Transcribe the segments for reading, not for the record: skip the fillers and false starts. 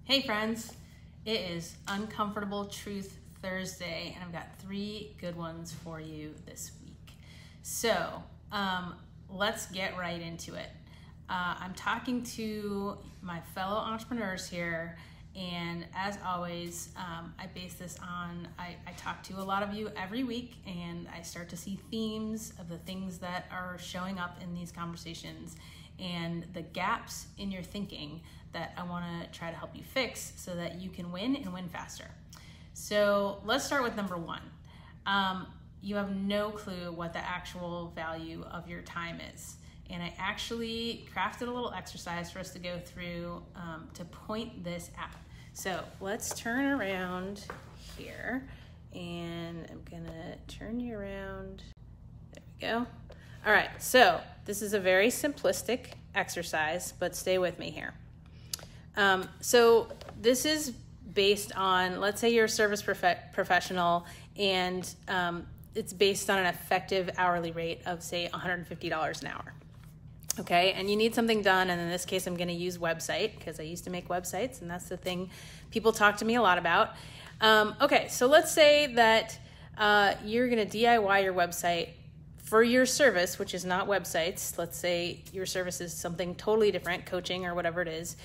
Hey friends, it is Uncomfortable Truth Thursday, and I've got 3 good ones for you this week. So let's get right into it. I'm talking to my fellow entrepreneurs here, and as always, I base this on, I talk to a lot of you every week, and I start to see themes of the things that are showing up in these conversations and the gaps in your thinking that I want to try to help you fix so that you can win and win faster. So let's start with number 1. You have no clue what the actual value of your time is. And I actually crafted a little exercise for us to go through to point this out. So let's turn around here, and I'm gonna turn you around. There we go. All right, so this is a very simplistic exercise, but stay with me here. So this is based on, let's say you're a service professional, and it's based on an effective hourly rate of, say, $150 an hour. Okay, and you need something done, and in this case, I'm going to use website because I used to make websites, and that's the thing people talk to me a lot about. Okay, so let's say that you're going to DIY your website for your service, which is not websites. Let's say your service is something totally different, coaching or whatever it is.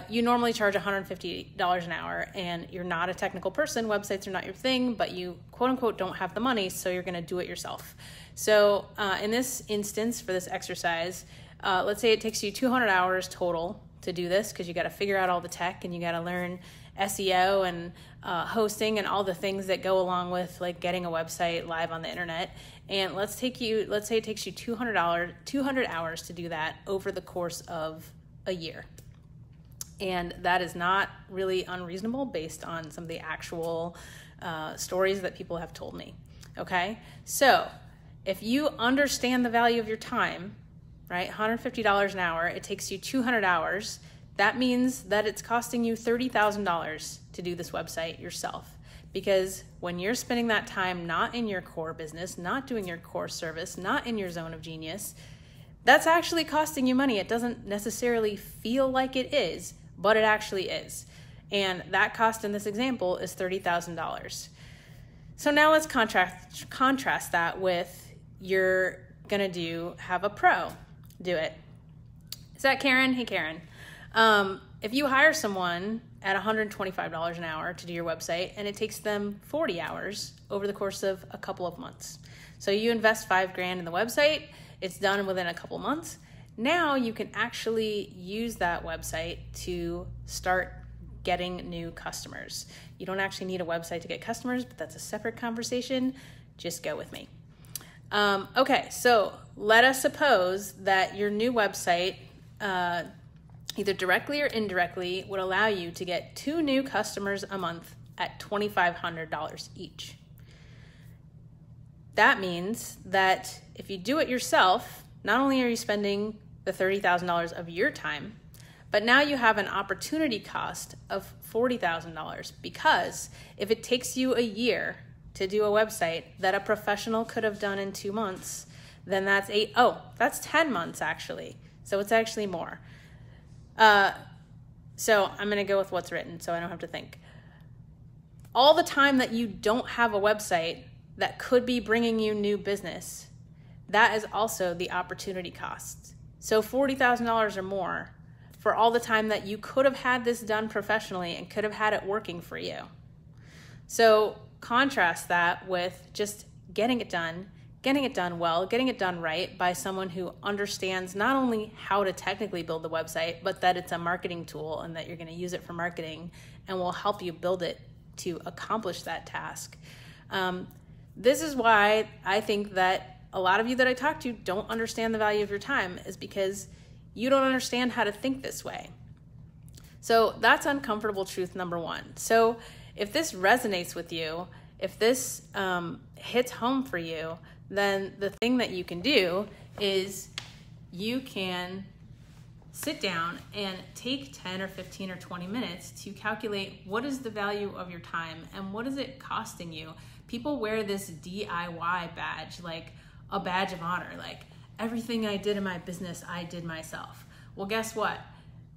You normally charge $150 an hour, and you're not a technical person. Websites are not your thing, but you quote unquote don't have the money, so you're going to do it yourself. So in this instance, for this exercise, let's say it takes you 200 hours total to do this, because you got to figure out all the tech, and you got to learn SEO and hosting and all the things that go along with like getting a website live on the internet. And let's say it takes you 200 hours to do that over the course of a year. And that is not really unreasonable based on some of the actual stories that people have told me. Okay, so if you understand the value of your time, right, $150 an hour, it takes you 200 hours. That means that it's costing you $30,000 to do this website yourself. Because when you're spending that time not in your core business, not doing your core service, not in your zone of genius, that's actually costing you money. It doesn't necessarily feel like it is, but it actually is. And that cost in this example is $30,000. So now let's contrast that with you're gonna have a pro do it. Is that Karen? Hey, Karen. If you hire someone at $125 an hour to do your website, and it takes them 40 hours over the course of a couple of months. So you invest $5,000 in the website, it's done within a couple months. Now you can actually use that website to start getting new customers. You don't actually need a website to get customers, but that's a separate conversation. Just go with me. Okay, so let us suppose that your new website, either directly or indirectly, would allow you to get 2 new customers a month at $2,500 each. That means that if you do it yourself, not only are you spending the $30,000 of your time, but now you have an opportunity cost of $40,000, because if it takes you a year to do a website that a professional could have done in 2 months, then that's 10 months actually. So it's actually more. So I'm going to go with what's written so I don't have to think. All the time that you don't have a website that could be bringing you new business, that is also the opportunity cost. So $40,000 or more for all the time that you could have had this done professionally and could have had it working for you. So contrast that with just getting it done well, getting it done right by someone who understands not only how to technically build the website, but that it's a marketing tool and that you're going to use it for marketing and will help you build it to accomplish that task. This is why I think that a lot of you that I talk to don't understand the value of your time, is because you don't understand how to think this way. So that's uncomfortable truth number 1. So if this resonates with you, if this hits home for you, then the thing that you can do is you can sit down and take 10 or 15 or 20 minutes to calculate what is the value of your time and what is it costing you. People wear this DIY badge, like a badge of honor, like everything I did in my business, I did myself. Well, guess what?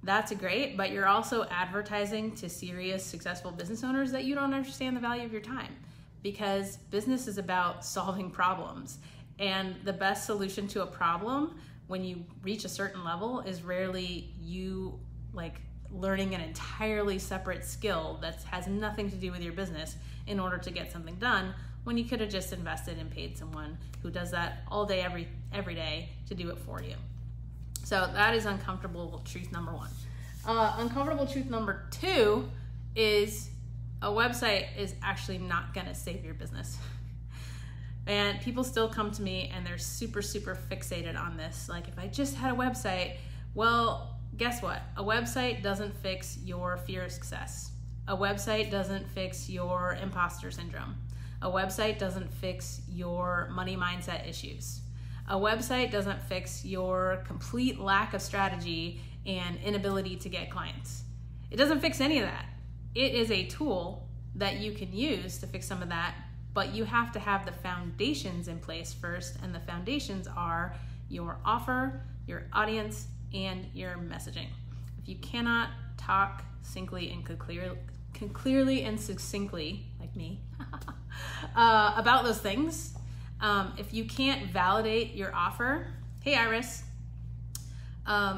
that's great, but you're also advertising to serious, successful business owners that you don't understand the value of your time, because business is about solving problems. And the best solution to a problem when you reach a certain level is rarely you like learning an entirely separate skill that has nothing to do with your business in order to get something done, when you could have just invested and paid someone who does that all day, every day to do it for you. So that is uncomfortable truth number one. Uncomfortable truth number two is a website is actually not gonna save your business. And people still come to me and they're super, super fixated on this. Like, if I just had a website, well, guess what? A website doesn't fix your fear of success. A website doesn't fix your imposter syndrome. A website doesn't fix your money mindset issues. A website doesn't fix your complete lack of strategy and inability to get clients. It doesn't fix any of that. It is a tool that you can use to fix some of that, but you have to have the foundations in place first, and the foundations are your offer, your audience, and your messaging. If you cannot talk succinctly and clearly and succinctly, like me, about those things, if you can't validate your offer, hey Iris,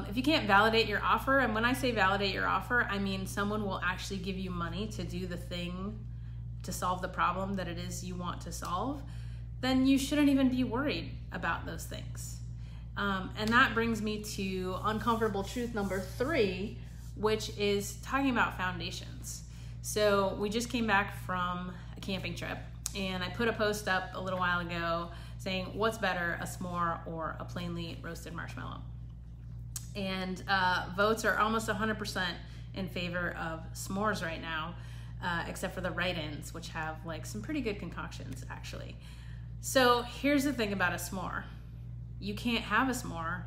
if you can't validate your offer, and when I say validate your offer, I mean someone will actually give you money to do the thing to solve the problem that it is you want to solve, then you shouldn't even be worried about those things. And that brings me to uncomfortable truth number three, which is talking about foundations. So we just came back from a camping trip, and I put a post up a little while ago saying, what's better, a s'more or a plainly roasted marshmallow? And votes are almost 100% in favor of s'mores right now, except for the write-ins, which have like some pretty good concoctions actually. So here's the thing about a s'more. You can't have a s'more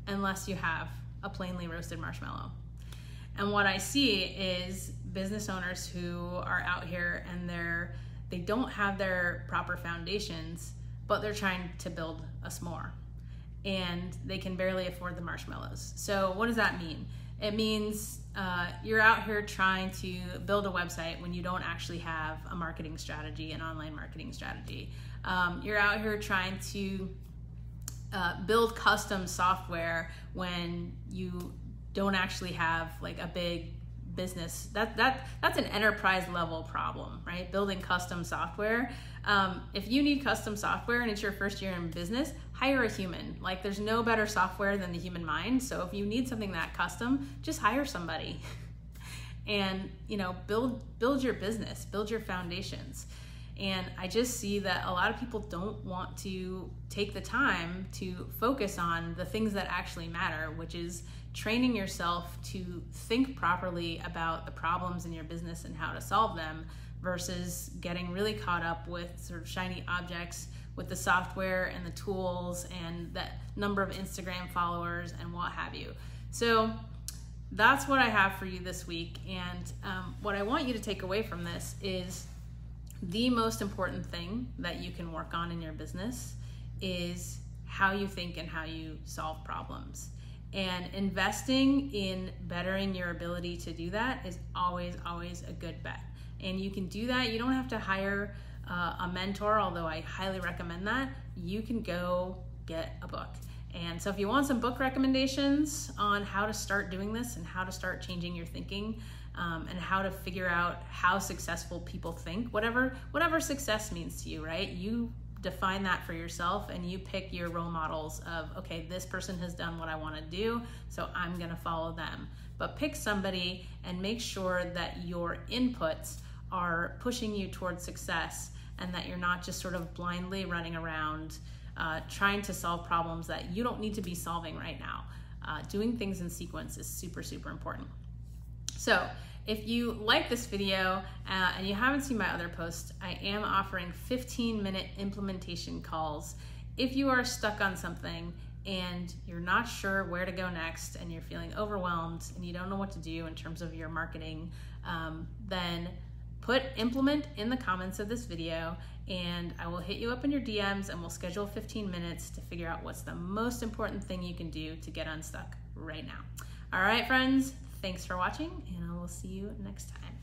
unless you have a plainly roasted marshmallow. And what I see is business owners who are out here and they don't have their proper foundations, but they're trying to build a s'more and they can barely afford the marshmallows. So what does that mean? It means you're out here trying to build a website when you don't actually have a marketing strategy, an online marketing strategy. You're out here trying to build custom software when you don't actually have like a big business. That's an enterprise level problem, right? Building custom software. If you need custom software and it's your first year in business, hire a human. Like, there's no better software than the human mind. So if you need something that custom, just hire somebody and, you know, build your business, build your foundations. And I just see that a lot of people don't want to take the time to focus on the things that actually matter, which is training yourself to think properly about the problems in your business and how to solve them, versus getting really caught up with sort of shiny objects with the software and the tools and the number of Instagram followers and what have you. So that's what I have for you this week. And what I want you to take away from this is the most important thing that you can work on in your business is how you think and how you solve problems. And investing in bettering your ability to do that is always, always a good bet. And you can do that. You don't have to hire a mentor, although I highly recommend that. You can go get a book. And so if you want some book recommendations on how to start doing this and how to start changing your thinking, and how to figure out how successful people think, whatever success means to you, right? You define that for yourself and you pick your role models of, okay, this person has done what I want to do, so I'm going to follow them. But pick somebody and make sure that your inputs are pushing you towards success and that you're not just sort of blindly running around trying to solve problems that you don't need to be solving right now. Doing things in sequence is super, super important. So if you like this video and you haven't seen my other posts, I am offering 15-minute implementation calls. If you are stuck on something and you're not sure where to go next and you're feeling overwhelmed and you don't know what to do in terms of your marketing, then put implement in the comments of this video and I will hit you up in your DMs and we'll schedule 15 minutes to figure out what's the most important thing you can do to get unstuck right now. All right, friends, Thanks for watching, and I will see you next time.